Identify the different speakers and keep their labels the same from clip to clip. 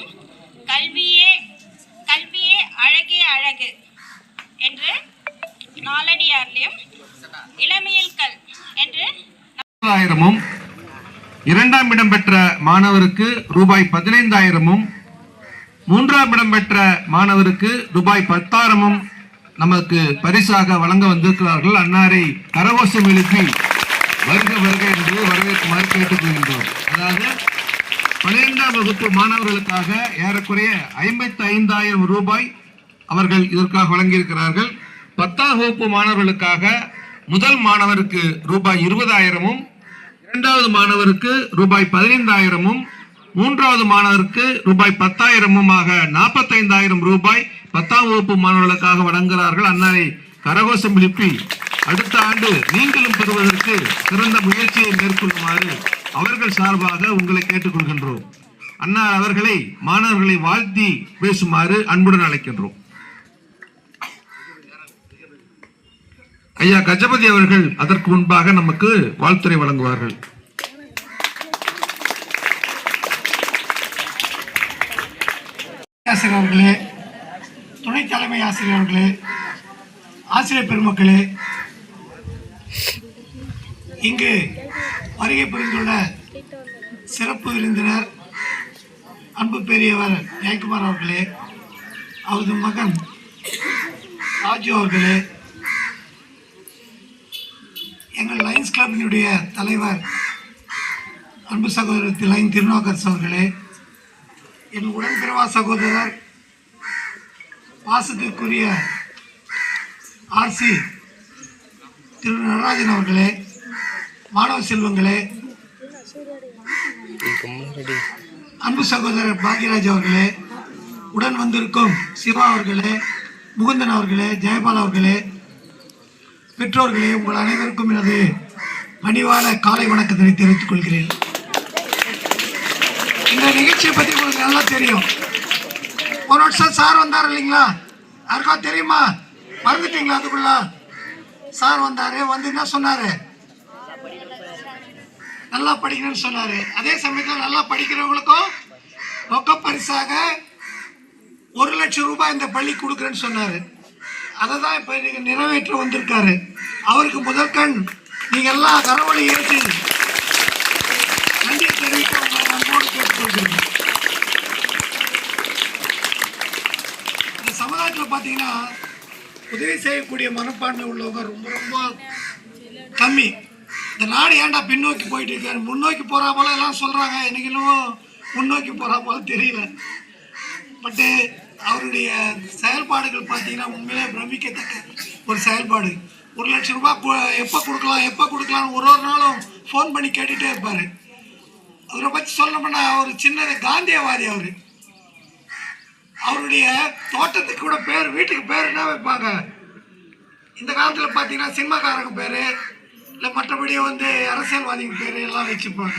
Speaker 1: வழங்கும் கல்வியே கல்வியே அழகே அழகு என்று நாலடியார்லையும் இளமையில் கல் என்று
Speaker 2: இரண்டாம் இடம் பெற்ற மாணவருக்கு ரூபாய் 15,000 மூன்றாம் இடம் பெற்ற மாணவருக்கு ரூபாய் 10,000 நமக்கு பரிசாக வழங்க வந்திருக்கிறார்கள். அன்னாரை கரகோஷம் எழுப்பி வருக வருக என்று வரவேற்குமாறு கேட்டுக்கொள்கின்றோம். அதாவது 12ஆம் வகுப்பு மாணவர்களுக்காக ஏறக்குறைய 55,000 ரூபாய் அவர்கள் இதற்காக வழங்கியிருக்கிறார்கள். 10ஆம் வகுப்பு மாணவர்களுக்காக முதல் மாணவருக்கு ரூபாய் 20,000, இரண்டாவது மாணவருக்கு ரூபாய் 15,000, மூன்றாவது மாணவருக்கு ரூபாய் 10,000 45,000 ரூபாய் 10ஆம் வகுப்பு மாணவர்களுக்காக வழங்குகிறார்கள். அன்னாரை கரகோஷம் எழுப்பி அடுத்த ஆண்டு நீங்களும் பெறுவதற்கு சிறந்த முயற்சியை மேற்கொள்ளுமாறு அவர்கள் சார்பாக உங்களை கேட்டுக்கொள்கின்றோம். அண்ணா அவர்களை மாணவர்களை வாழ்த்தி பேசுமாறு அன்புடன் அழைக்கின்றோம். ஐயா கஜபதி அவர்கள் அதற்கு முன்பாக நமக்கு வாழ்த்துரை வழங்குவார்கள்.
Speaker 3: ஆசிரியர்களே, துணை தலைமை ஆசிரியர்களே, ஆசிரியர் பெருமக்களே, இங்கு வருகை புரிந்துள்ள சிறப்பு விருந்தினர் அன்பு பெரியவர் ஜெயக்குமார் அவர்களே, அவரது மகன் ராஜு அவர்களே, எங்கள் லயன்ஸ் கிளப்பினுடைய தலைவர் அன்பு சகோதரர் லைன் திருநாகர் அவர்களே, என் உடன்பிறவா சகோதரர் பாசத்திற்குரிய ஆர்சி திரு நடராஜன் அவர்களே, மாணவ செல்வங்களே, அன்பு சகோதரர் பாக்யராஜ் அவர்களே, உடன் வந்திருக்கும் சிவா அவர்களே, முகுந்தன் அவர்களே, ஜெயபால் அவர்களே, பெற்றோர்களே, உங்கள் அனைவருக்கும் எனது பணிவான காலை வணக்கத்தினை தெரிவித்துக் கொள்கிறேன். இந்த நிகழ்ச்சியை பற்றி உங்களுக்கு நல்லா தெரியும். ஒரு வருஷம் சார் வந்தார் இல்லைங்களா? யாருக்கா தெரியுமா? மறந்துட்டீங்களா? அதுக்குள்ள சார் வந்தாரு, வந்து என்ன சொன்னாரு? நல்லா படிக்கணும்னு சொன்னாரு. அதே சமயத்தில் நல்லா படிக்கிறவங்களுக்கும் ரொக்க பரிசாக 1,00,000 ரூபாய் இந்த பள்ளி கொடுக்குறேன்னு சொன்னாரு. அதை தான் இப்போ நீங்க நிறைவேற்ற வந்திருக்காரு. அவருக்கு முதற்கண் நீங்க எல்லாம் கரவொலி ஏற்றி நன்றி தெரிவிக்க நம்மோடு கேட்டுக்கொள்கிறேன். இந்த சமுதாயத்தில் பார்த்தீங்கன்னா உதவி செய்யக்கூடிய மனப்பான்மை உள்ளவங்க ரொம்ப ரொம்ப கம்மி. இந்த நாடு ஏன்டா பின்னோக்கி போயிட்டு இருக்காரு, முன்னோக்கி போறா போல எல்லாம் சொல்றாங்க. எனக்கு இன்னும் முன்னோக்கி போறா போல தெரியல. பட்டு அவருடைய செயல்பாடுகள் பார்த்தீங்கன்னா உண்மையிலே பிரமிக்கத்தக்க ஒரு செயல்பாடு. 1,00,000 ரூபாய் எப்போ கொடுக்கலாம் ஒரு நாளும் ஃபோன் பண்ணி கேட்டுகிட்டே இருப்பார். அவரை பற்றி சொல்லணும்னா அவர் சின்ன காந்தியவாதி. அவருடைய தோட்டத்துக்கு கூட பேர், வீட்டுக்கு பேர் என்ன வைப்பாங்க? இந்த காலத்தில் பார்த்தீங்கன்னா சினிமாக்காரங்க பேர், இல்லை மற்றபடி அரசியல்வாதிங்க பேர் எல்லாம் வச்சுப்பாங்க.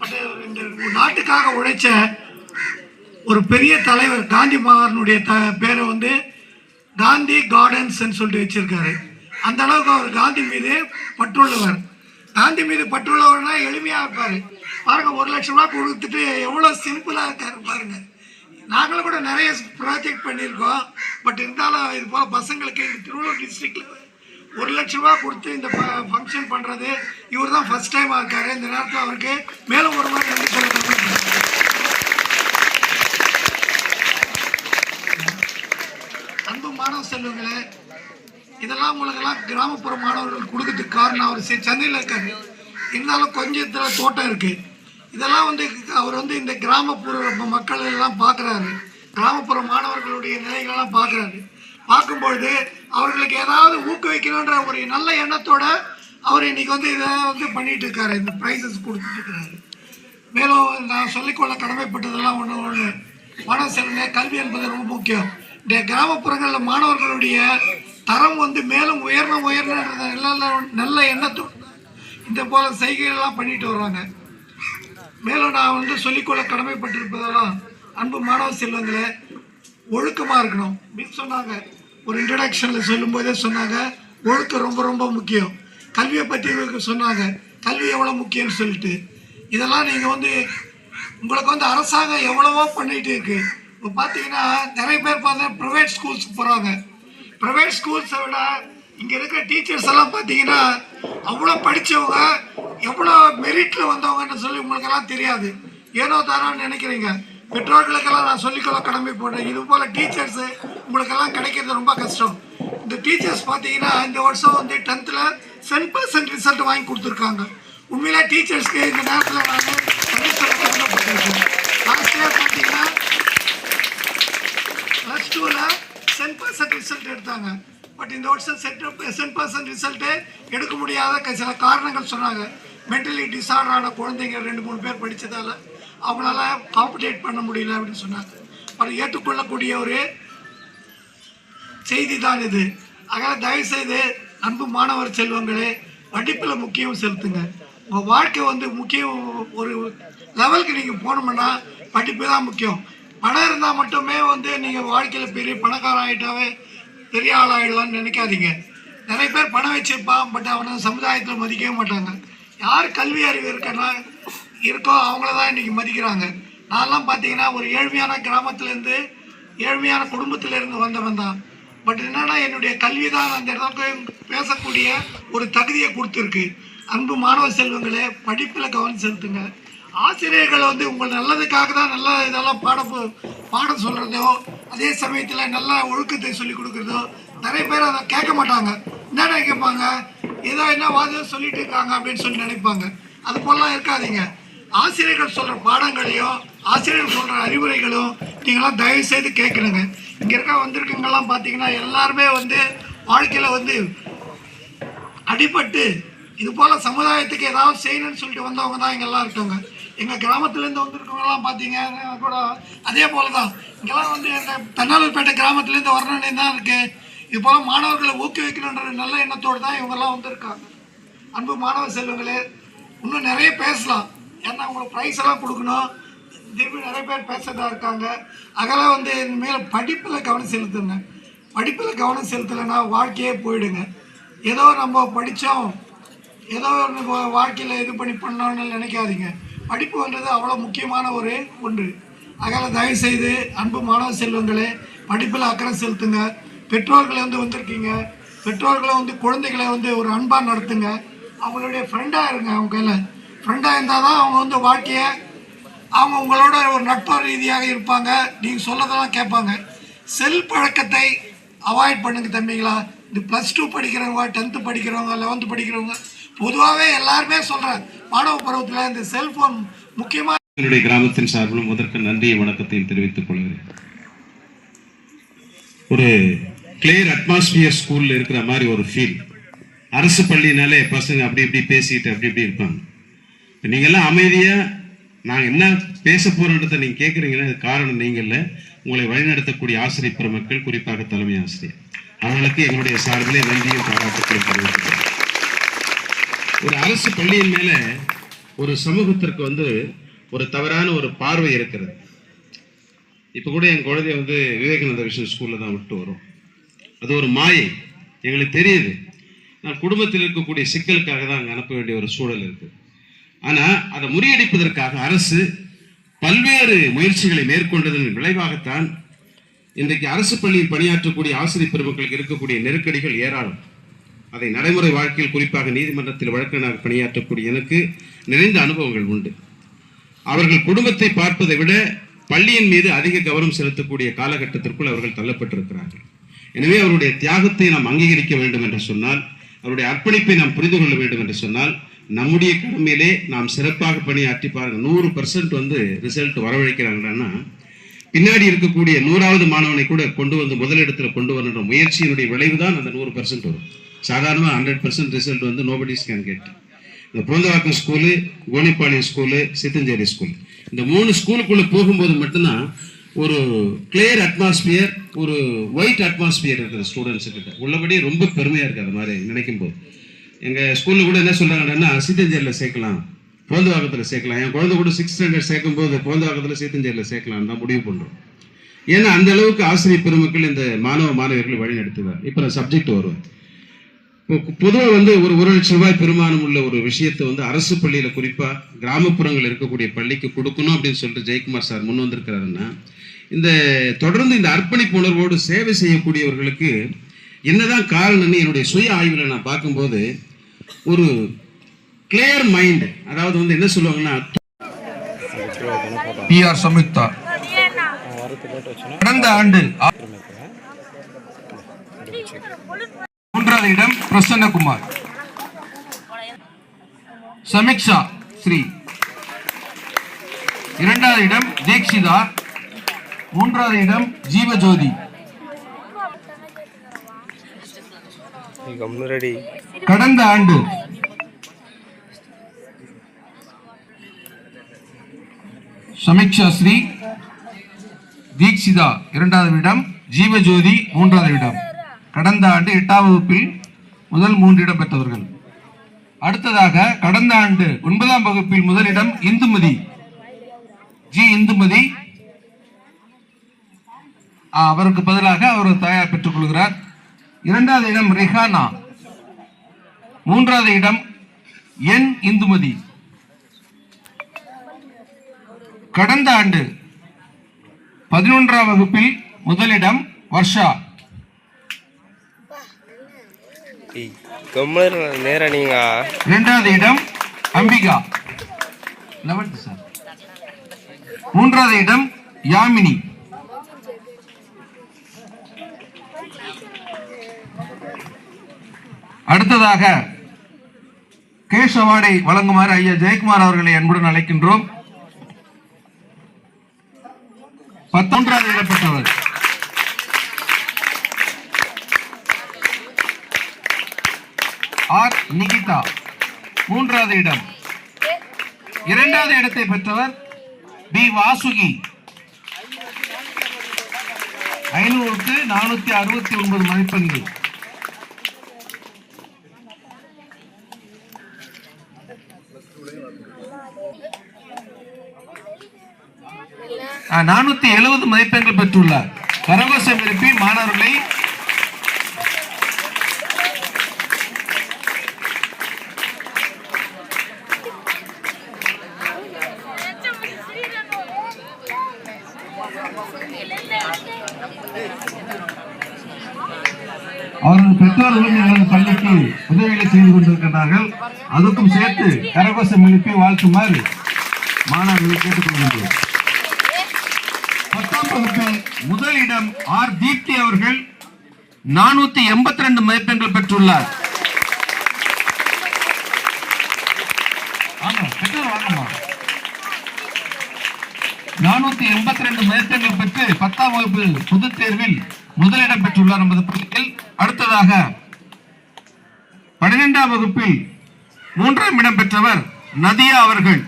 Speaker 3: பட் இந்த நாட்டுக்காக உழைச்ச ஒரு பெரிய தலைவர் காந்தி மகானுடைய பேரை காந்தி கார்டன்ஸ்ன்னு சொல்லிட்டு வச்சிருக்காரு. அந்த அளவுக்கு அவர் காந்தி மீது பற்றுள்ளவர். காந்தி மீது பற்றுள்ளவர்னா எளிமையாக இருப்பார். பாருங்க, 1,00,000 ரூபாய் கொடுத்துட்டு எவ்வளோ சிம்பிளாக இருக்காரு பாருங்க. நாங்களும் கூட நிறைய ப்ராஜெக்ட் பண்ணியிருக்கோம். பட் இருந்தாலும் இது போல் பசங்களுக்கு இந்த திருவள்ளூர் டிஸ்ட்ரிக்டில் 1,00,000 ரூபாய் கொடுத்து இந்த ஃபங்க்ஷன் பண்ணுறது இவர் தான் ஃபர்ஸ்ட் டைமாக இருக்காரு. இந்த நேரத்தில் அவருக்கு மேலும் ஒரு மாதிரி நன்றி சொல்ல. அன்பு மாணவ செல்வங்களே, இதெல்லாம் உங்களுக்கெல்லாம் கிராமப்புற மாணவர்கள் கொடுக்கறதுக்கு காரணம் அவர் சென்னையில் இருக்காரு. இருந்தாலும் கொஞ்சம் தோட்டம் இருக்குது. இதெல்லாம் அவர் இந்த கிராமப்புற மக்கள் எல்லாம் பார்க்குறாரு. கிராமப்புற மாணவர்களுடைய நிலைகளெல்லாம் பார்க்குறாரு. பார்க்கும்பொழுது அவர்களுக்கு ஏதாவது ஊக்குவிக்கணுன்ற ஒரு நல்ல எண்ணத்தோட அவர் இன்னைக்கு இதை பண்ணிட்டு இருக்காரு. இந்த ப்ரைஸஸ் கொடுத்துட்டு இருக்கிறாரு. மேலும் நான் சொல்லிக்கொள்ள கடமைப்பட்டதெல்லாம் ஒன்று மாணவ செல்வங்களே, கல்வி என்பது ரொம்ப முக்கியம். இந்த கிராமப்புறங்களில் மாணவர்களுடைய தரம் மேலும் உயர்ந்த நல்ல எண்ணத்தோடு இந்த போல செய்கைகள்லாம் பண்ணிட்டு வர்றாங்க. மேலும் நான் சொல்லிக்கொள்ள கடமைப்பட்டிருப்பதெல்லாம் அன்பு மாணவ செல்வங்களே, ஒழுக்கமாக இருக்கணும். சொன்னாங்க ஒரு இன்ட்ரடக்ஷனில் சொல்லும்போதே சொன்னாங்க, ஒழுக்கம் ரொம்ப ரொம்ப முக்கியம். கல்வியை பற்றி சொன்னாங்க, கல்வி எவ்வளோ முக்கியம்னு சொல்லிட்டு. இதெல்லாம் நீங்கள் உங்களுக்கு வந்து அரசாங்கம் எவ்வளவோ பண்ணிகிட்டு இருக்கு. இப்போ பார்த்தீங்கன்னா நிறைய பேர் பார்த்தீங்கன்னா ப்ரைவேட் ஸ்கூல்ஸுக்கு போகிறாங்க. ப்ரைவேட் ஸ்கூல்ஸை விட இங்கே இருக்கிற டீச்சர்ஸ் எல்லாம் பார்த்தீங்கன்னா அவ்வளோ படித்தவங்க, எவ்வளோ மெரிட்டில் வந்தவங்கன்னு சொல்லி உங்களுக்கெல்லாம் தெரியாது. ஏனோ தாரான்னு நினைக்கிறீங்க. பெற்றோர்களுக்கெல்லாம் நான் சொல்லிக்கொள்ள கடமைப்படுறேன். இது போல் டீச்சர்ஸு உங்களுக்கெல்லாம் கிடைக்கிறது ரொம்ப கஷ்டம். இந்த டீச்சர்ஸ் பார்த்தீங்கன்னா இந்த வருஷம் வந்து 10th 100% ரிசல்ட் வாங்கி கொடுத்துருக்காங்க. உண்மையிலே டீச்சர்ஸ்க்கு இந்த நேரத்தில் நான் நன்றி சொல்ல கடமைப்பட்டிருக்கேன். லாஸ்ட் இயர் பார்த்தீங்கன்னா +2 100% ரிசல்ட் எடுத்தாங்க. பட் இந்த வருஷம் 100% ரிசல்ட்டு எடுக்க முடியாத சில காரணங்கள் சொன்னாங்க. மென்டலி டிஸார்டரான குழந்தைங்க 2-3 பேர் படித்ததால் அவங்களால காம்படேட் பண்ண முடியல அப்படின்னு சொன்னாங்க. அது ஏற்றுக்கொள்ளக்கூடிய ஒரு செய்தி தான் இது. அதனால் தயவுசெய்து அன்பு மாணவர் செல்வங்களே, படிப்பில் முக்கியம் செலுத்துங்க. உங்கள் வாழ்க்கை வந்து முக்கியம். ஒரு லெவலுக்கு நீங்கள் போகணும்னா படிப்பு தான் முக்கியம். பணம் இருந்தால் மட்டுமே வந்து நீங்கள் வாழ்க்கையில் பெரிய பணக்காரன் ஆகிட்டாவே பெரிய ஆள் ஆகிடலான்னு நினைக்காதீங்க. நிறைய பேர் பணம் வச்சுருப்பான், பட் அவனை சமுதாயத்தில் மதிக்கவே மாட்டாங்க. யார் கல்வி அறிவு இருக்கோ அவங்கள தான் இன்றைக்கி மதிக்கிறாங்க. நான்லாம் பார்த்தீங்கன்னா ஒரு ஏழ்மையான கிராமத்துலேருந்து, ஏழ்மையான குடும்பத்திலேருந்து வந்தவன் தான். பட் என்னென்னா என்னுடைய கல்வி தான் அந்த இடத்துக்கு பேசக்கூடிய ஒரு தகுதியை கொடுத்துருக்கு. அன்பு மாணவ செல்வங்களே, படிப்பில் கவனம் செலுத்துங்க. ஆசிரியர்கள் வந்து உங்கள் நல்லதுக்காக தான் நல்ல இதெல்லாம் பாடம் சொல்கிறதோ, அதே சமயத்தில் நல்ல ஒழுக்கத்தை சொல்லிக் கொடுக்குறதோ நிறைய பேர் அதை கேட்க மாட்டாங்க. என்னென்ன கேட்பாங்க, ஏதோ என்ன வாதம் சொல்லிட்டு இருக்காங்க அப்படின்னு சொல்லி நினைப்பாங்க. அது போலலாம் இருக்காதீங்க. ஆசிரியர்கள் சொல்கிற பாடங்களையும் ஆசிரியர்கள் சொல்கிற அறிவுரைகளும் நீங்களாம் தயவு செய்து கேட்குறங்க. இங்கே வந்திருக்கவங்கெல்லாம் பார்த்தீங்கன்னா எல்லாருமே வந்து வாழ்க்கையில் வந்து அடிபட்டு இது போல் சமுதாயத்துக்கு ஏதாவது செய்யணும்னு சொல்லிட்டு வந்தவங்க தான் இங்கெல்லாம் இருக்காங்க. எங்கள் கிராமத்துலேருந்து வந்திருக்கவங்கலாம் பார்த்தீங்கன்னா கூட அதே போல் தான். இங்கெல்லாம் வந்து எங்கள் தன்னாலூர்பேட்டை கிராமத்துலேருந்து வரணுன்னு தான் இருக்குது. இது போல் மாணவர்களை ஊக்குவிக்கணுன்ற நல்ல எண்ணத்தோடு தான் இவங்கெல்லாம் வந்திருக்காங்க. அன்பு மாணவ செல்வங்களே, இன்னும் நிறைய பேசலாம். ஏன்னா உங்களுக்கு ப்ரைஸ் எல்லாம் கொடுக்கணும். திருப்பி நிறைய பேர் பேசுறதா இருக்காங்க. அதெல்லாம் வந்து இனிமேல் படிப்பில் கவனம் செலுத்துங்க. படிப்பில் கவனம் செலுத்தலைன்னா வாழ்க்கையே போயிடுங்க. ஏதோ நம்ம படித்தோம், ஏதோ வாழ்க்கையில் இது பண்ணோன்னு நினைக்காதீங்க. படிப்புன்றது அவ்வளோ முக்கியமான ஒரு ஒன்று. அதனால் தயவுசெய்து அன்பு மாணவ செல்வங்களே, படிப்பில் அக்கறை செலுத்துங்க. பெற்றோர்களை வந்து வந்திருக்கீங்க, பெற்றோர்களை வந்து குழந்தைகளை வந்து ஒரு அன்பாக நடத்துங்க. அவங்களுடைய ஃப்ரெண்டாக இருங்க. அவங்க கையில் ஃப்ரெண்டாக இருந்தால் தான் அவங்க வந்து வாழ்க்கையை அவங்க உங்களோட ஒரு நட்பு ரீதியாக இருப்பாங்க. நீங்கள் சொல்லதெல்லாம் கேட்பாங்க. செல் பழக்கத்தை அவாய்ட் பண்ணுங்க தம்பிங்களா. இந்த +2 படிக்கிறவங்க, 10th படிக்கிறவங்க, 11th படிக்கிறவங்க, பொதுவாகவே எல்லாருமே சொல்கிறேன், மாணவ பருவத்தில் இந்த செல்ஃபோன் முக்கியமாக.
Speaker 4: என்னுடைய கிராமத்தின் சார்பிலும் முதற்கு நன்றியை வணக்கத்தையும் தெரிவித்துக் கொள்கிறேன். ஒரு கிளியர் அட்மாஸ்பியர் ஸ்கூலில் இருக்கிற மாதிரி ஒரு ஃபீல். அரசு பள்ளினாலே பசங்க அப்படி இப்படி பேசிட்டு அப்படி இப்படி இருப்பாங்க. நீங்கள்லாம் அமைதியாக நாங்கள் என்ன பேச போகிறோன்றதை நீங்கள் கேட்குறீங்கன்னா அது காரணம் நீங்கள் இல்லை, உங்களை வழிநடத்தக்கூடிய ஆசிரியர் பெருமக்கள், குறிப்பாக தலைமை ஆசிரியர் அவங்களுக்கு எங்களுடைய சார்பிலே நன்றியும் பாராட்டுக்களும் தெரிவிக்கிறேன். ஒரு அரசு பள்ளியின் மேலே ஒரு சமூகத்திற்கு வந்து ஒரு தவறான ஒரு பார்வை இருக்கிறது. இப்போ கூட என் குழந்தைய வந்து விவேகானந்த விஷன் ஸ்கூலில் தான் விட்டு வரும். அது ஒரு மாயை, எங்களுக்கு தெரியுது. நான் குடும்பத்தில் இருக்கக்கூடிய சிக்கலுக்காக தான் அங்கே அனுப்ப வேண்டிய ஒரு சூழல் இருக்குது. ஆனால் அதை முறியடிப்பதற்காக அரசு பல்வேறு முயற்சிகளை மேற்கொண்டதன் விளைவாகத்தான் இன்றைக்கு அரசு பள்ளியில் பணியாற்றக்கூடிய ஆசிரியர் பெருமக்களுக்கு இருக்கக்கூடிய நெருக்கடிகள் ஏராளம். அதை நடைமுறை வாழ்க்கையில், குறிப்பாக நீதிமன்றத்தில் வழக்கறிஞராக பணியாற்றக்கூடிய எனக்கு நிறைந்த அனுபவங்கள் உண்டு. அவர்கள் குடும்பத்தை பார்ப்பதை விட பள்ளியின் மீது அதிக கவனம் செலுத்தக்கூடிய காலகட்டத்திற்குள் அவர்கள் தள்ளப்பட்டிருக்கிறார்கள். எனவே அவருடைய தியாகத்தை நாம் அங்கீகரிக்க வேண்டும் என்று சொன்னால், அவருடைய அர்ப்பணிப்பை நாம் புரிந்து கொள்ள வேண்டும் என்று சொன்னால், நம்முடைய கடமையிலே நாம் சிறப்பாக பணியாற்றி பாருங்க. 100% வந்து ரிசல்ட் வரவழைக்கிறாங்கன்னா பின்னாடி இருக்கக்கூடிய 100வது மாணவனை கூட கொண்டு வந்து முதலிடத்தில் கொண்டு வர முயற்சியினுடைய விளைவு தான் அந்த 100% வரும். சாதாரணமாக 100% ரிசல்ட் வந்து நோபடிஸ் கேன் கெட். இந்த பூந்தவாக்கம் ஸ்கூலு, கோனிப்பாளையம் ஸ்கூலு, சித்தஞ்சேரி ஸ்கூல், இந்த 3 ஸ்கூலுக்குள்ளே போகும்போது மட்டும்தான் ஒரு கிளியர் அட்மாஸ்பியர், ஒரு ஒயிட் அட்மாஸ்பியர் இருக்குது ஸ்டூடெண்ட்ஸு கிட்ட. உள்ளபடி ரொம்ப பெருமையாக இருக்குது அது மாதிரி நினைக்கும் போது. எங்கள் ஸ்கூலில் கூட என்ன சொல்கிறாங்கன்னா, சித்தஞ்சேரியில் சேர்க்கலாம், பூந்தவாக்கத்தில் சேர்க்கலாம். என் குழந்தை கூட 6th ஸ்டாண்டர்ட் சேர்க்கும்போது பூந்தவாக்கத்தில் சித்தஞ்சேரியில் சேர்க்கலாம் தான் முடிவு பண்ணுறோம். ஏன்னா அந்த அளவுக்கு ஆசிரியர் பெருமக்கள் இந்த மாணவர்களை வழி நடத்துவார். இப்போ நான் சப்ஜெக்ட் வருவேன். பொதுவாக வந்து ஒரு 1 லட்சம் ரூபாய் பெருமானம் உள்ள ஒரு விஷயத்தை வந்து அரசு பள்ளியில குறிப்பா கிராமப்புறங்கள் இருக்கக்கூடிய பள்ளிக்கு கொடுக்கணும் அப்படின்னு சொல்லிட்டு ஜெயக்குமார் சார் முன் வந்திருக்கிறாருன்னா, இந்த தொடர்ந்து இந்த அர்ப்பணிப்பு உணர்வோடு சேவை செய்யக்கூடியவர்களுக்கு என்னதான் காரணம்னு என்னுடைய சுய ஆய்வுல நான் பார்க்கும்போது ஒரு கிளியர் மைண்ட், அதாவது வந்து என்ன சொல்லுவாங்கன்னா
Speaker 2: PR சம்யுக்தா கடந்த ஆண்டு 3வது இடம் பிரசன்னகுமார். சமீக்ஷா ஸ்ரீ 2வது இடம் தீக்ஷிதா. 3வது இடம் ஜீவஜோதி. கடந்த ஆண்டு சமீக்ஷா ஸ்ரீ, தீக்ஷிதா 2வது இடம், ஜீவஜோதி 3வது இடம். கடந்த ஆண்டு 8ஆம் வகுப்பில் முதல் 3 இடம் பெற்றவர்கள். அடுத்ததாக கடந்த ஆண்டு 9ஆம் வகுப்பில் முதலிடம் இந்துமதி, ஜி இந்துமதி. அவருக்கு பதிலாக அவர் தாயார் பெற்றுக் கொள்கிறார். 2வது இடம் ரிஹானா. 3வது இடம் என் இந்துமதி. கடந்த ஆண்டு 11ஆம் வகுப்பில் முதலிடம் வர்ஷா.
Speaker 5: நேரா நீங்க
Speaker 2: 2வது இடம் அம்பிகா 11th சார். 3வது இடம் யாமினி. அடுத்ததாக கேஷ் அவார்டை வழங்குமாறு ஐயா ஜெயக்குமார் அவர்களை அன்புடன் அழைக்கின்றோம். 11வது இடம் பெற்றவர் ஆர் நிகிதா 3வது இடம். 2வது இடத்தை பெற்றவர் பி வாசுகி 500க்கு 469 மதிப்பெண்கள். ஆ, 470 மதிப்பெண்கள் பெற்றுள்ளார். கரகோஷம் எழுப்பி மாணவர்களை அவர்கள் பெற்றோர்களும் எங்களது பள்ளிக்கு உதவிகளை செய்து கொண்டிருக்கிறார்கள். அதுக்கும் சேர்த்து கரகோஷம் எழுப்பி வாழ்த்துமாறு மாணவர்களை கேட்டுக்கொள்கின்றோம். 10ஆம் வகுப்பில் முதலிடம் ஆர் தீப்தி அவர்கள் 482 மதிப்பெண்கள் பெற்றுள்ளார். ஆமா, பெற்றோர் வாங்கம்மா. 482 மதிப்பெண்கள் பெற்று 10ஆம் வகுப்பு பொதுத் தேர்வில் முதலிடம் பெற்றுள்ளார் நமது பள்ளியில். அடுத்ததாக 12ஆம் வகுப்பில் 3ஆம் இடம் பெற்றவர் நதியா அவர்கள்.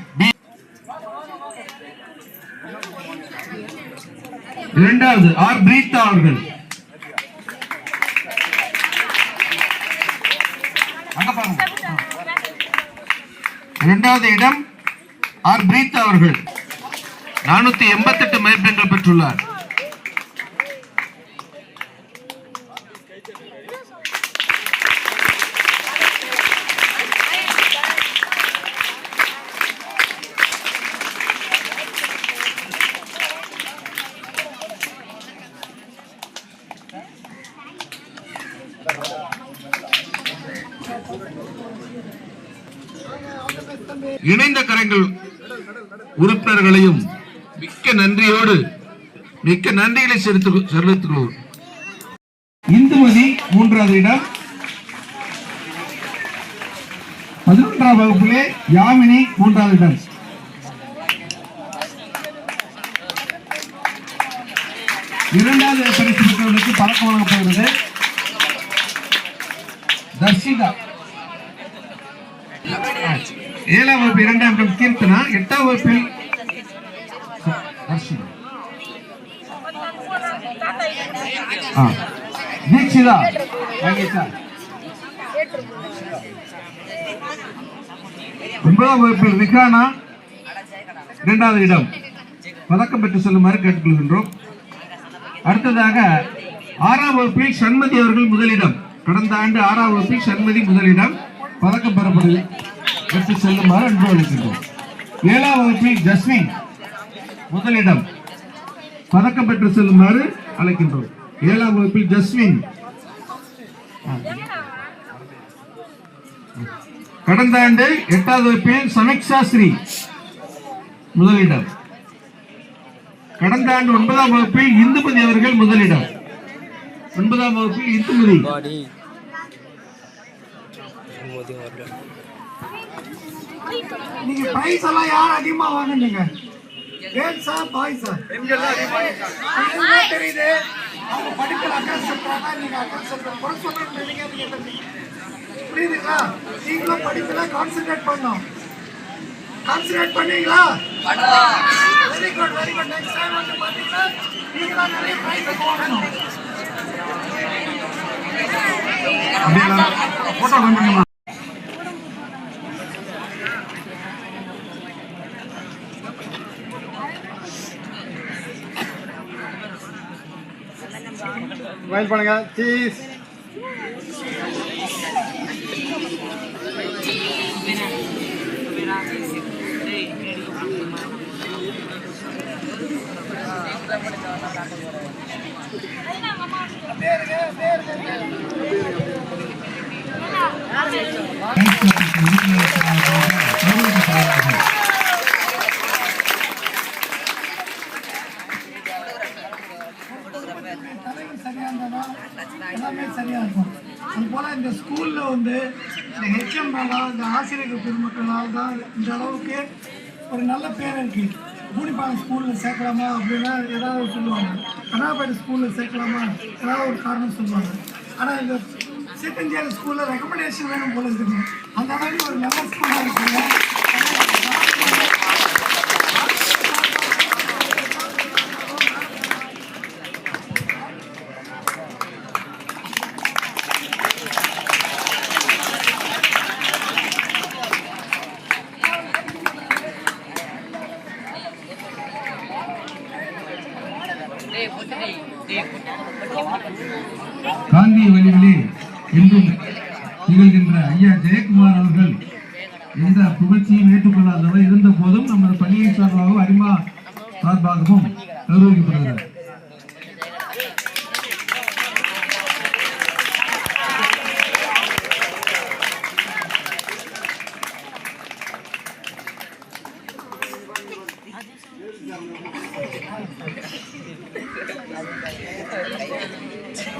Speaker 2: 2வது ஆர் பிரீத்தா அவர்கள். அங்க பாருங்க. 2வது இடம் ஆர் பிரீத்தா அவர்கள் 488 மதிப்பெண்கள் பெற்றுள்ளார். இணைந்த கரங்கள் உறுப்பினர்களையும் மிக்க நன்றியோடு மிக்க நன்றிகளை செலுத்துகிறோம். இந்துமதி 3வது இடம். 11ஆம் வகுப்பிலே யாமினி 3வது இடம். இரண்டாவது பரிசு பெற்றவர்களுக்கு பதக்கம் வழங்கப்படுகிறது. தர்ஷிதா 7ஆம் வகுப்பு 2ஆம் இடம் கீர்த்தனா. 8ஆம் வகுப்பில் தீக்ஷிதா. 9ஆம் வகுப்பில் ரிகானா 2வது இடம். பதக்கம் பெற்று செல்லுமாறு கேட்டுக்கொள்கின்றோம். அடுத்ததாக 6ஆம் வகுப்பில் சண்மதி அவர்கள் முதலிடம் கடந்த ஆண்டு 6ஆம் வகுப்பில் சண்மதி முதலிடம், பதக்கம் பெற்று செல்லுமாறு அன்பு அளிக்கின்றோம். 7ஆம் வகுப்பில் ஜஸ்வின் முதலிடம், பதக்கம் பெற்று செல்லுமாறு அழைக்கின்றோம். 7ஆம் வகுப்பில் ஜஸ்வின். கடந்த ஆண்டு 8வது வகுப்பில் சமீக்ஷா ஸ்ரீ முதலிடம். கடந்த ஆண்டு 9ஆம் வகுப்பில் இந்துமதி அவர்கள் முதலிடம். 9ஆம் வகுப்பில் இந்துமதி.
Speaker 3: நீங்க பிரைஸ் எல்லாம் யார் அதிகமா வாங்குனீங்க? கேர்ள்ஸா பாய்ஸா? தெரியுது அவங்க படிப்புல அக்கறை செலுத்துறாங்க, நீங்க அக்கறை செலுத்துற குறை சொல்றது நினைக்காதீங்க. புரியுதுங்களா? நீங்களும் படிப்புல கான்சென்ட்ரேட் பண்ணணும். கான்சென்ட்ரேட் பண்ணீங்களா? Very good very good. Next time வந்து பாத்தீங்கன்னா நீங்க தான் நிறைய பிரைஸ் வாங்கணும்.
Speaker 2: போட்டோ பண்ணுங்க.
Speaker 5: ஸ்மைல் பண்ணுங்க. சீஸ்.
Speaker 3: எல்லாமே சரியா இருக்கும். அது போல இந்த ஸ்கூல்ல வந்து இந்த ஹெச்எம்னால இந்த ஆசிரியர்கள் பெருமக்களால் தான் இந்த அளவுக்கு ஒரு நல்ல பேர் இருக்கு. பூனிப்பாளையம் ஸ்கூலில் சேர்க்கலாமா அப்படின்னா ஏதாவது சொல்லுவாங்க, கனாபேட்டை ஸ்கூலில் சேர்க்கலாமா ஏதாவது ஒரு காரணம் சொல்லுவாங்க. ஆனால் இந்த சீத்தஞ்சேரி ஸ்கூலில் ரெக்கமெண்டேஷன் வேணும் போல இருக்குது. அந்த மாதிரி ஒரு நல்ல ஸ்கூலாக இருக்குங்க.
Speaker 2: காந்திய வழிகளே என்றும் திகழ்கின்ற ஐயா ஜெயக்குமார் அவர்கள் எந்த புகழ்ச்சியும் ஏற்றுக்கொள்ளாதவர் இருந்த போதும் நமது பள்ளியை சார்பாகவும் அரிமா சார்பாகவும் கௌரவிக்கப்படுகிறார்.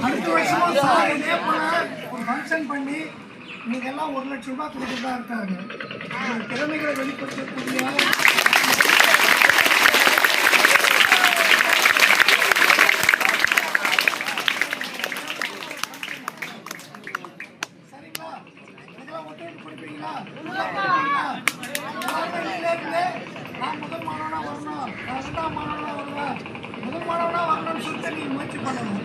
Speaker 3: அடுத்த வருஷமும் சார் இதே போல ஒரு ஃபங்க்ஷன் பண்ணி நீங்க எல்லாம் 1 லட்சம் ரூபாய் கொடுத்துட்டு தான் இருக்காங்க. உங்க திறமைகளை வெளிப்படுத்தக்கூடிய சரிங்களா? இதெல்லாம் ஒத்துழைப்பு கொடுப்பீங்களா? நான் முதல் மாணவனா வரணும், நான் 2ஆம் மாணவனா வருவேன், முதல் மாணவனா வரணும்னு சொல்லிட்டு நீங்க முயற்சி பண்ணணும்.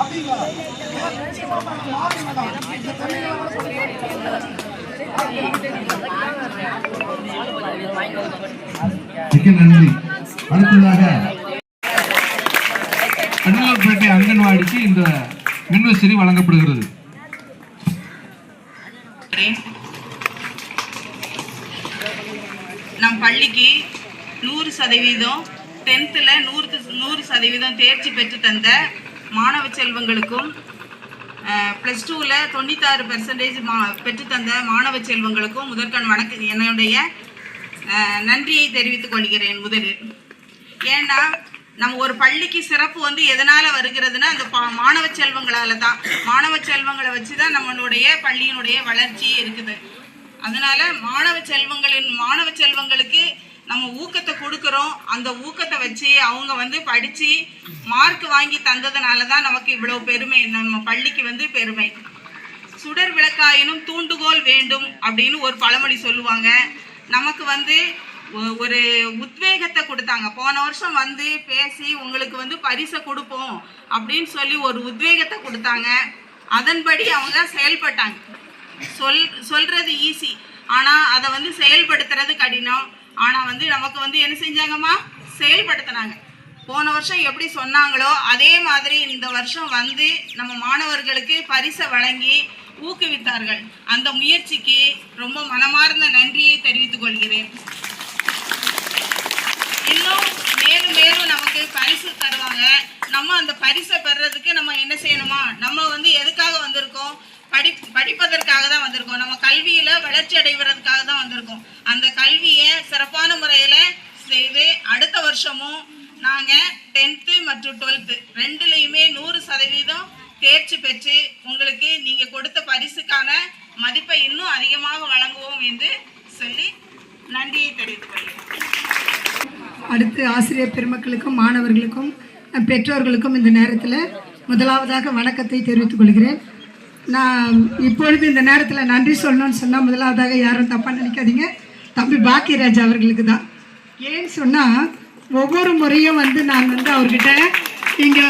Speaker 3: அப்படிங்களா? நிச்சயமா மாறுங்கடா. இந்த தமிழை
Speaker 2: மிக்க நன்றி. அடுத்ததாக அண்ணலூர்பேட்டை அங்கன்வாடிக்கு இந்த மின்விசிறி வழங்கப்படுகிறது.
Speaker 6: நம் பள்ளிக்கு 100% 10th 100% தேர்ச்சி பெற்று தந்த மாணவ செல்வங்களுக்கும் +2 96% பெற்று தந்த மாணவ செல்வங்களுக்கும் முதற்கண் என்னுடைய நன்றியை தெரிவித்துக் கொள்கிறேன். முதலில் ஏன்னா நம்ம ஒரு பள்ளிக்கு சிறப்பு வந்து எதனால வருகிறதுனா அந்த மாணவ செல்வங்களால தான். மாணவ செல்வங்களை வச்சு தான் நம்மளுடைய பள்ளியினுடைய வளர்ச்சியே இருக்குது. அதனால மாணவ செல்வங்களுக்கு நம்ம ஊக்கத்தை கொடுக்குறோம். அந்த ஊக்கத்தை வச்சு அவங்க வந்து படித்து மார்க் வாங்கி தந்ததுனால தான் நமக்கு இவ்வளோ பெருமை, நம்ம பள்ளிக்கு வந்து பெருமை. சுடர் விளக்காயினும் தூண்டுகோல் வேண்டும் அப்படின்னு ஒரு பழமொழி சொல்லுவாங்க. நமக்கு வந்து ஒரு உத்வேகத்தை கொடுத்தாங்க. போன வருஷம் வந்து பேசி உங்களுக்கு வந்து பரிசை கொடுப்போம் அப்படின்னு சொல்லி ஒரு உத்வேகத்தை கொடுத்தாங்க. அதன்படி அவங்க செயல்பட்டாங்க. சொல்றது ஈஸி, ஆனால் அதை வந்து செயல்படுத்துறது கடினம். ஆனால் வந்து நமக்கு வந்து என்ன செஞ்சாங்கம்மா, செயல்படுத்தினாங்க. போன வருஷம் எப்படி சொன்னாங்களோ அதே மாதிரி இந்த வருஷம் வந்து நம்ம மாணவர்களுக்கு பரிசை வழங்கி ஊக்குவித்தார்கள். அந்த முயற்சிக்கு ரொம்ப மனமார்ந்த நன்றியை தெரிவித்துக் கொள்கிறேன். இன்னும் மேலும் மேலும் நமக்கு பரிசு தருவாங்க. நம்ம அந்த பரிசை பெறதுக்கு நம்ம என்ன செய்யணுமா, நம்ம வந்து எதுக்காக வந்திருக்கோம், படிப்பதற்காக தான் வந்திருக்கோம். நம்ம கல்வியில வளர்ச்சி அடைவதற்காக தான் வந்திருக்கோம். அந்த கல்வியை சிறப்பான முறையில் செய்து அடுத்த வருஷமும் நாங்கள் 10th மற்றும் 12th ரெண்டுலேயுமே 100% தேர்ச்சி பெற்று உங்களுக்கு நீங்கள் கொடுத்த பரிசுக்கான மதிப்பை இன்னும் அதிகமாக வழங்குவோம் என்று சொல்லி நன்றியை தெரிவித்துக் கொள்கிறேன்.
Speaker 7: அடுத்து ஆசிரியர் பெருமக்களுக்கும் மாணவர்களுக்கும் பெற்றோர்களுக்கும் இந்த நேரத்தில் முதலாவதாக வணக்கத்தை தெரிவித்துக் கொள்கிறேன். நான் இப்பொழுது இந்த நேரத்தில் நன்றி சொல்லணும்னு சொன்னால் முதலாவதாக யாரும் தப்பாக நினைக்காதீங்க, தம்பி பாக்கியராஜ் அவர்களுக்கு தான். ஏன்னு சொன்னால் ஒவ்வொரு முறையும் வந்து நான் வந்து அவர்கிட்ட இங்கே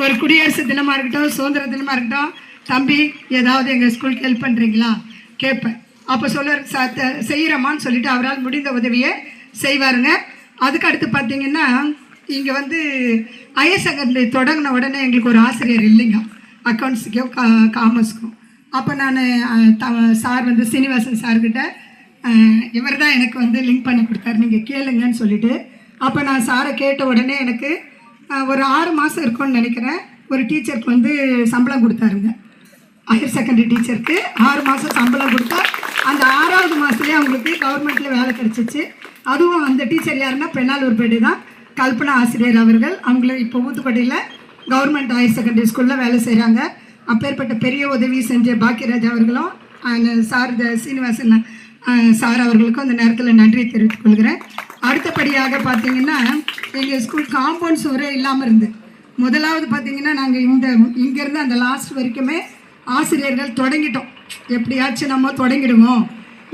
Speaker 7: ஒரு குடியரசு தினமாக இருக்கட்டும், சுதந்திர தினமாக இருக்கட்டும், தம்பி ஏதாவது எங்கள் ஸ்கூலுக்கு ஹெல்ப் பண்ணுறீங்களா கேட்பேன். அப்போ செய்கிறோமான்னு சொல்லிட்டு அவரால் முடிந்த உதவியை செய்வாருங்க. அதுக்கு அடுத்து பார்த்தீங்கன்னா இங்கே வந்து ஹையர் செகண்டரி தொடங்கின உடனே எங்களுக்கு ஒரு ஆசிரியர் இல்லைங்க, அக்கௌண்ட்ஸுக்கும் காமர்ஸுக்கும். அப்போ நான் சார் வந்து சீனிவாசன் சார்கிட்ட இவர் தான் எனக்கு வந்து லிங்க் பண்ணி கொடுத்தாரு, நீங்கள் கேளுங்கன்னு சொல்லிட்டு. அப்போ நான் சாரை கேட்ட உடனே எனக்கு ஒரு 6 மாதம் இருக்கும்னு நினைக்கிறேன், ஒரு டீச்சருக்கு வந்து சம்பளம் கொடுத்தாருங்க. ஹையர் செகண்டரி டீச்சருக்கு 6 மாதம் சம்பளம் கொடுத்தா அந்த 6வது மாதத்துலேயே அவங்களுக்கு கவர்மெண்ட்டில் வேலை கிடச்சிச்சு. அதுவும் அந்த டீச்சர் யாருன்னா பெண்ணாலூர்பேட்டை தான் கல்பனா ஆசிரியர் அவர்கள். அவங்கள இப்போ ஊத்துக்கோட்டையில் கவர்மெண்ட் ஹையர் செகண்டரி ஸ்கூலில் வேலை செய்கிறாங்க. அப்பேற்பட்ட பெரிய உதவி செஞ்ச பாக்கியராஜ் அவர்களும் சார் சீனிவாசன் சார் அவர்களுக்கும் அந்த நேரத்தில் நன்றியை தெரிவித்துக் கொள்கிறேன். அடுத்தபடியாக பார்த்தீங்கன்னா எங்கள் ஸ்கூல் காம்பவுண்ட் சுவரே இல்லாமல் இருந்து முதலாவது பார்த்தீங்கன்னா நாங்கள் இங்கேருந்து அந்த லாஸ்ட் வரைக்குமே ஆசிரியர்கள் தொடங்கிட்டோம். எப்படியாச்சும் நம்ம தொடங்கிடுவோம்,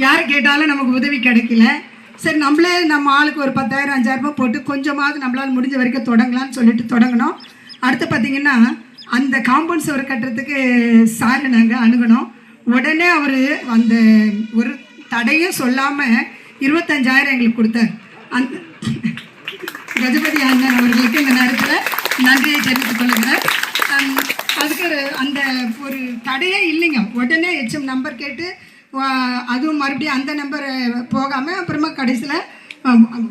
Speaker 7: யார் கேட்டாலும் நமக்கு உதவி கிடைக்கல. சரி நம்மளே நம்ம ஆளுக்கு ஒரு 10,000 5,000 போட்டு கொஞ்சமாவது நம்மளால் முடிஞ்ச வரைக்கும் தொடங்கலான்னு சொல்லிட்டு தொடங்கினோம். அடுத்து பார்த்திங்கன்னா அந்த காம்பவுண்ட் சுவர் கட்டுறதுக்கு சார் நாங்கள் அணுகணும். உடனே அவர் அந்த ஒரு தடையும் சொல்லாமல் 25,000 எங்களுக்கு கொடுத்தார். அந்த கஜபதி அண்ணன் அவர்களுக்கு இந்த நேரத்தில் நன்றியை தெரிவித்துக் கொள்கிறேன். அதுக்கு அந்த ஒரு தடையே இல்லைங்க, உடனே HM நம்பர் கேட்டு அதுவும் மறுபடியும் அந்த நம்பர் போகாமல் அப்புறமா கடைசியில்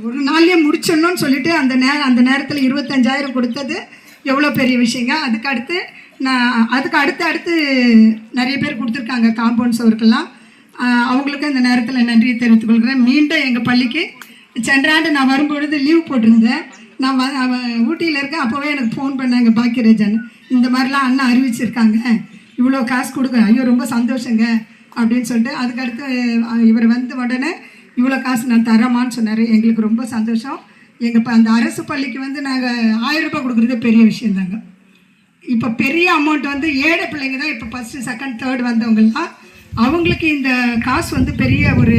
Speaker 7: ஒரு நாள்லேயே முடிச்சிடணும்னு சொல்லிட்டு அந்த நேரத்தில் 25,000 கொடுத்தது எவ்வளோ பெரிய விஷயங்க. அதுக்கு அடுத்து நிறைய பேர் கொடுத்துருக்காங்க காம்பவுண்ட் சுவருக்கெல்லாம். அவங்களுக்கு இந்த நேரத்தில் நன்றியை தெரிவித்துக் கொள்கிறேன். மீண்டும் எங்கள் பள்ளிக்கு சென்ற ஆண்டு நான் வரும்பொழுது லீவ் போட்டிருந்தேன். நான் ஊட்டியில் இருக்கேன். அப்போவே எனக்கு ஃபோன் பண்ணாங்க பாக்கியராஜன், இந்த மாதிரிலாம் அண்ணா அறிவிச்சிருக்காங்க, இவ்வளோ காசு கொடுக்க, ஐயோ ரொம்ப சந்தோஷங்க அப்படின்னு சொல்லிட்டு. அதுக்கடுத்து இவர் வந்து உடனே இவ்வளோ காசு நான் தரமான்னு சொன்னார். எங்களுக்கு ரொம்ப சந்தோஷம். எங்கள் அந்த அரசு பள்ளிக்கு வந்து நாங்கள் 1000 ரூபாய் கொடுக்குறது பெரிய விஷயந்தாங்க. இப்போ பெரிய அமௌண்ட் வந்து ஏழை பிள்ளைங்க தான் இப்போ 1st 2nd 3rd வந்தவங்கலாம், அவங்களுக்கு இந்த காசு வந்து பெரிய ஒரு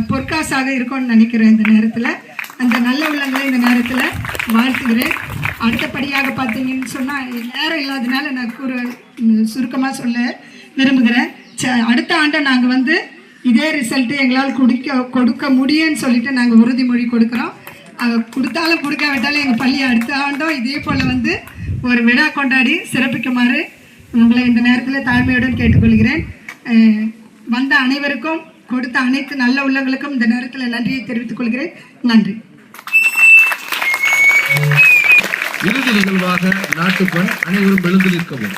Speaker 7: பொற்காசாக இருக்கும்னு நினைக்கிறேன். இந்த நேரத்தில் அந்த நல்ல உள்ளங்களை இந்த நேரத்தில் வாழ்த்துகிறேன். அடுத்தபடியாக பார்த்தீங்கன்னு சொன்னால் நேரம் இல்லாதனால நான் சுருக்கமாக சொல்ல விரும்புகிறேன். அடுத்த ஆண்டை நாங்கள் வந்து இதே ரிசல்ட்டு எங்களால் கொடுக்க முடியும்னு சொல்லிட்டு நாங்கள் உறுதிமொழி கொடுக்குறோம். கொடுத்தாலும் கொடுக்காவிட்டாலும் எங்கள் பள்ளி அடுத்த ஆண்டும் இதே போல் வந்து ஒரு விழா கொண்டாடி சிறப்பிக்குமாறு உங்களை இந்த நேரத்தில் தாழ்மையுடன் கேட்டுக்கொள்கிறேன். வந்த அனைவருக்கும் கொடுத்த அனைத்து நல்ல உள்ளங்களுக்கும் இந்த நேரத்தில் நன்றியை தெரிவித்துக் கொள்கிறேன். நன்றி.
Speaker 2: இறுதி நிகழ்வாக நாட்டுப்பண் அனைவரும் எழுந்து நிற்கவும்.